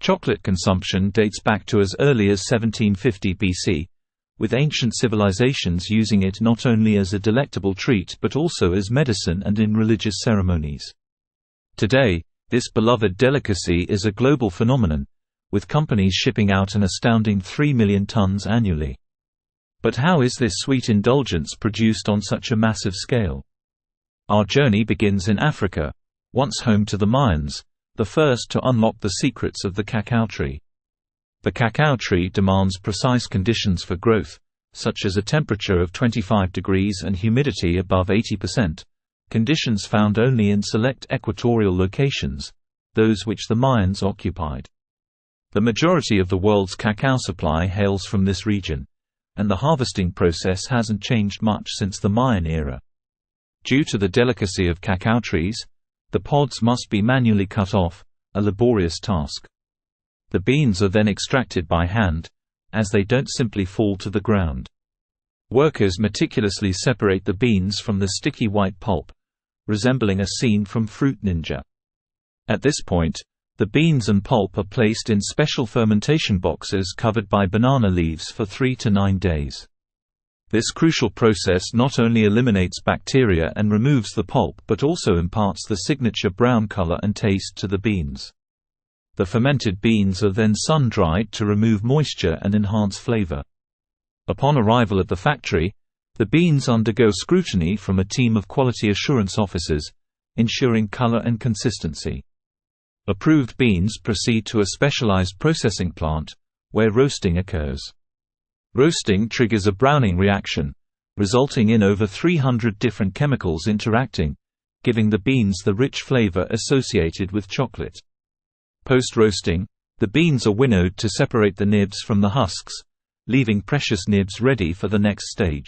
Chocolate consumption dates back to as early as 1750 BC, with ancient civilizations using it not only as a delectable treat but also as medicine and in religious ceremonies. Today, this beloved delicacy is a global phenomenon, with companies shipping out an astounding 3 million tons annually. But how is this sweet indulgence produced on such a massive scale? Our journey begins in Africa, once home to the Mayans, the first to unlock the secrets of the cacao tree. The cacao tree demands precise conditions for growth, such as a temperature of 25 degrees and humidity above 80%, conditions found only in select equatorial locations, those which the Mayans occupied. The majority of the world's cacao supply hails from this region, and the harvesting process hasn't changed much since the Mayan era. Due to the delicacy of cacao trees, the pods must be manually cut off, a laborious task. The beans are then extracted by hand, as they don't simply fall to the ground. Workers meticulously separate the beans from the sticky white pulp, resembling a scene from Fruit Ninja. At this point, the beans and pulp are placed in special fermentation boxes covered by banana leaves for 3 to 9 days. This crucial process not only eliminates bacteria and removes the pulp but also imparts the signature brown color and taste to the beans. The fermented beans are then sun-dried to remove moisture and enhance flavor. Upon arrival at the factory, the beans undergo scrutiny from a team of quality assurance officers, ensuring color and consistency. Approved beans proceed to a specialized processing plant, where roasting occurs. Roasting triggers a browning reaction, resulting in over 300 different chemicals interacting, giving the beans the rich flavor associated with chocolate. Post-roasting, the beans are winnowed to separate the nibs from the husks, leaving precious nibs ready for the next stage.